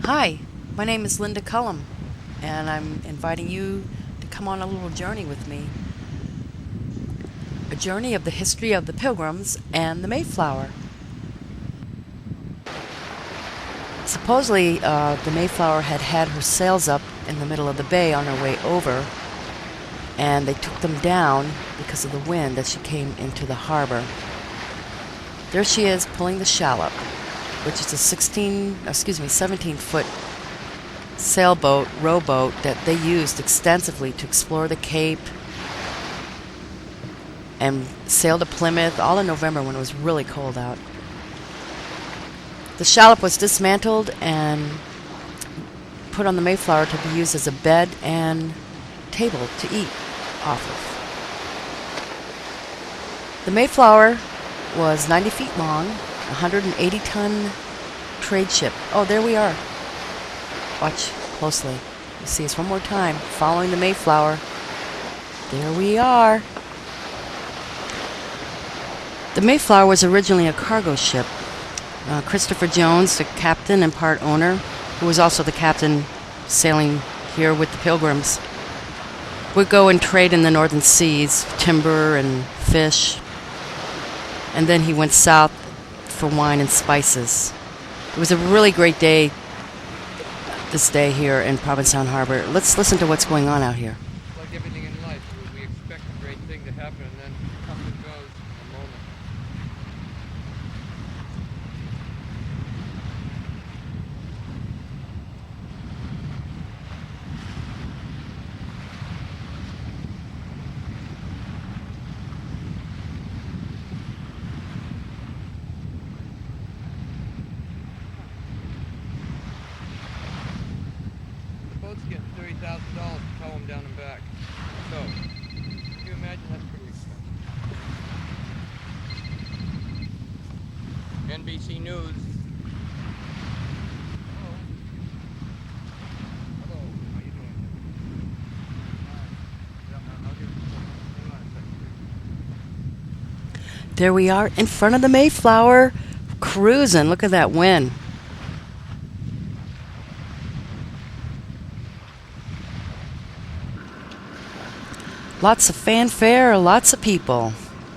Hi, my name is Linda Cullum, and I'm inviting you to come on a little journey with me. A journey of the history of the Pilgrims and the Mayflower. Supposedly, the Mayflower had her sails up in the middle of the bay on her way over, and they took them down because of the wind as she came into the harbor. There she is pulling the shallop, which is a 17-foot sailboat, rowboat that they used extensively to explore the Cape and sail to Plymouth all in November when it was really cold out. The shallop was dismantled and put on the Mayflower to be used as a bed and table to eat off of. The Mayflower was 90 feet long, 180-ton trade ship. Oh, there we are. Watch closely. You see us one more time, following the Mayflower. There we are. The Mayflower was originally a cargo ship. Christopher Jones, the captain and part owner, who was also the captain sailing here with the Pilgrims, would go and trade in the northern seas, timber and fish. And then he went south for wine and spices. It was a really great day, this day here in Provincetown Harbor. Let's listen to what's going on out here. Like everything in life, we expect a great thing to happen, and then it comes and goes in a moment. The boat's getting $30,000 to tow them down and back. So, can you imagine that's pretty expensive. NBC News. Hello. How you doing? I'll give it to you. Hang on a second. There we are in front of the Mayflower, cruising. Look at that wind. Lots of fanfare, lots of people.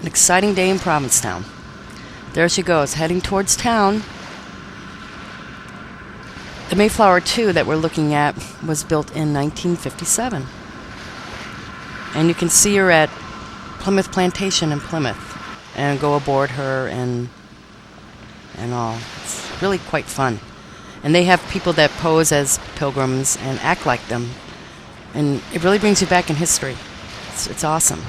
An exciting day in Provincetown. There she goes, heading towards town. The Mayflower II that we're looking at was built in 1957. And you can see her at Plymouth Plantation in Plymouth and go aboard her and all. It's really quite fun. And they have people that pose as pilgrims and act like them. And it really brings you back in history. It's awesome.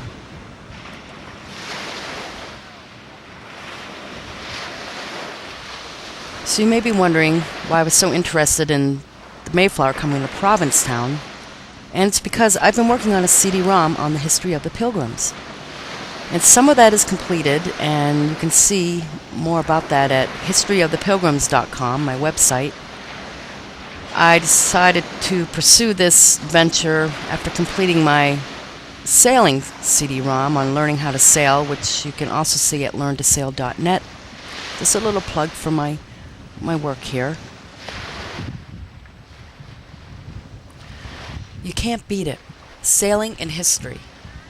So you may be wondering why I was so interested in the Mayflower coming to Provincetown. And it's because I've been working on a CD-ROM on the history of the Pilgrims. And some of that is completed, and you can see more about that at historyofthepilgrims.com, my website. I decided to pursue this venture after completing my sailing CD-ROM on learning how to sail, which you can also see at learntosail.net. Just a little plug for my work here. You can't beat it. Sailing in history.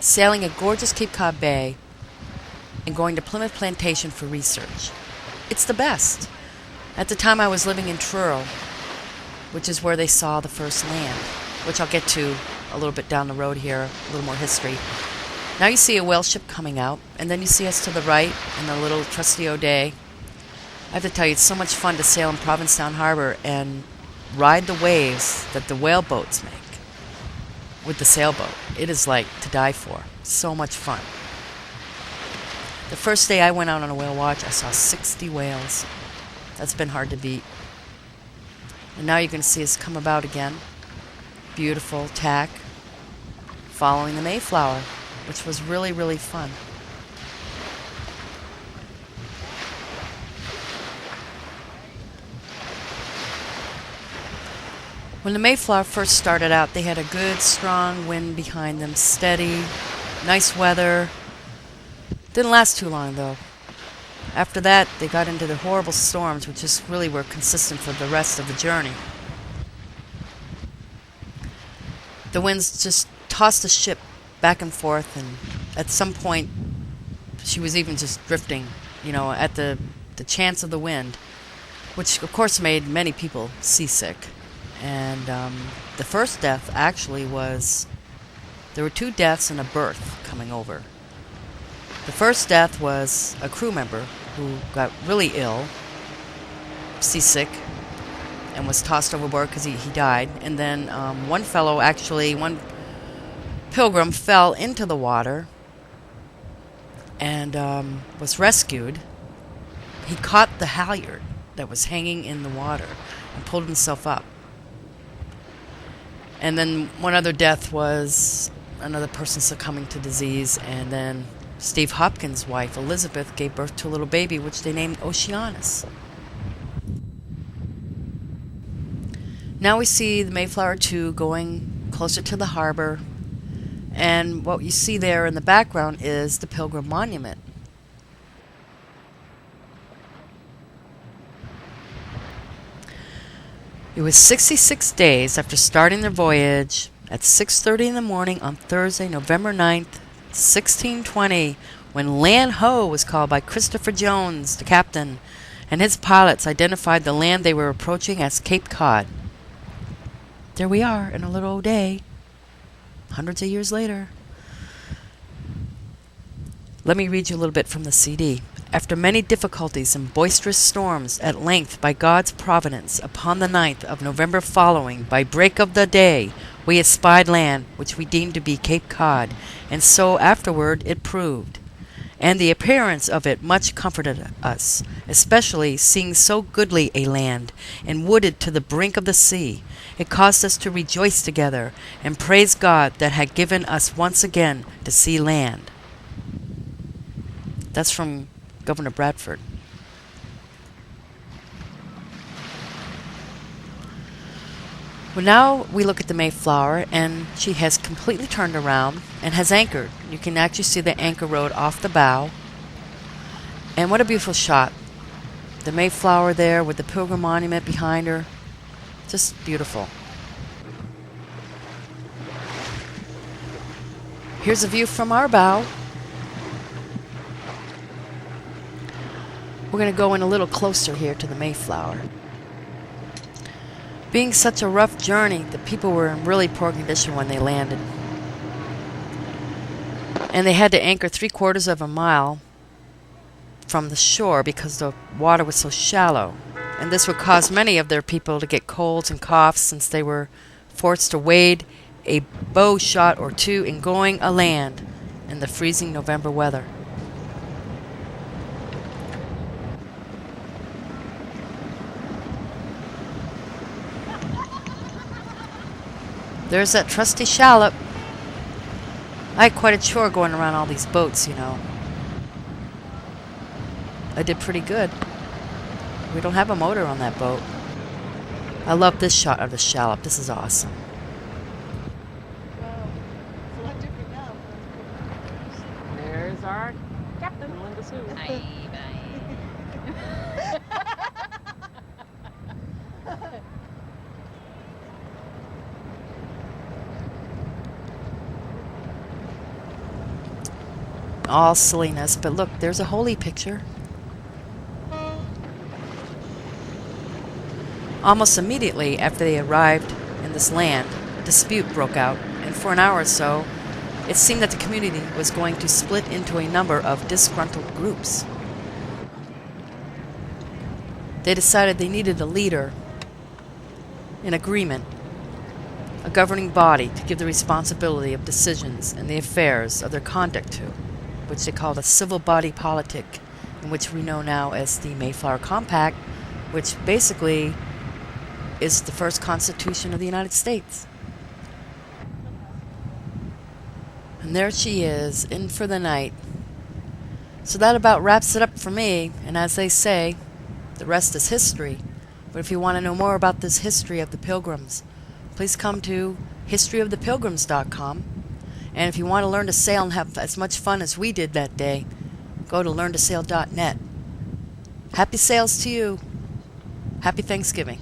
Sailing a gorgeous Cape Cod Bay and going to Plymouth Plantation for research. It's the best. At the time I was living in Truro, which is where they saw the first land, which I'll get to a little bit down the road here, a little more history. Now you see a whale ship coming out, and then you see us to the right in the little Trusty O'Day. I have to tell you, it's so much fun to sail in Provincetown Harbor and ride the waves that the whale boats make with the sailboat. It is like to die for. So much fun. The first day I went out on a whale watch, I saw 60 whales. That's been hard to beat. And now you're going to see us come about again. Beautiful tack, following the Mayflower, which was really, really fun. When the Mayflower first started out, they had a good, strong wind behind them, steady, nice weather. Didn't last too long, though. After that, they got into the horrible storms, which just really were consistent for the rest of the journey. The winds just tossed the ship back and forth, and at some point she was even just drifting, at the chance of the wind, which of course made many people seasick. And the first death actually was, there were 2 deaths and a birth coming over. The first death was a crew member who got really ill, seasick, and was tossed overboard because he died. And then one pilgrim fell into the water and was rescued. He caught the halyard that was hanging in the water and pulled himself up. And then one other death was another person succumbing to disease, and then Steve Hopkins' wife, Elizabeth, gave birth to a little baby, which they named Oceanus. Now we see the Mayflower II going closer to the harbor, and what you see there in the background is the Pilgrim Monument. It was 66 days after starting their voyage at 6:30 in the morning on Thursday, November 9th, 1620, when Land Ho was called by Christopher Jones, the captain, and his pilots identified the land they were approaching as Cape Cod. There we are in a little day, hundreds of years later. Let me read you a little bit from the CD. After many difficulties and boisterous storms, at length, by God's providence, upon the 9th of November following, by break of the day, we espied land, which we deemed to be Cape Cod, and so afterward it proved. And the appearance of it much comforted us, especially seeing so goodly a land, and wooded to the brink of the sea. It caused us to rejoice together, and praise God that had given us once again to see land. That's from Governor Bradford. Well, now we look at the Mayflower, and she has completely turned around and has anchored. You can actually see the anchor rode off the bow. And what a beautiful shot. The Mayflower there with the Pilgrim Monument behind her. Just beautiful. Here's a view from our bow. We're going to go in a little closer here to the Mayflower. Being such a rough journey, the people were in really poor condition when they landed. And they had to anchor 3/4 of a mile from the shore because the water was so shallow. And this would cause many of their people to get colds and coughs, since they were forced to wade a bow shot or 2 in going aland in the freezing November weather. There's that trusty shallop. I had quite a chore going around all these boats, I did pretty good. We don't have a motor on that boat. I love this shot of the shallop. This is awesome. Well, it's a lot different now. There's our captain, Linda Sue. Bye. All silliness, but look, there's a holy picture. Almost immediately after they arrived in this land, a dispute broke out, and for an hour or so, it seemed that the community was going to split into a number of disgruntled groups. They decided they needed a leader, an agreement, a governing body to give the responsibility of decisions and the affairs of their conduct to, which they called a civil body politic, in which we know now as the Mayflower Compact, which basically is the first Constitution of the United States. And there she is, in for the night. So that about wraps it up for me, and as they say, the rest is history. But if you want to know more about this history of the Pilgrims, please come to historyofthepilgrims.com. And if you want to learn to sail and have as much fun as we did that day, go to learntosail.net. Happy sails to you. Happy Thanksgiving.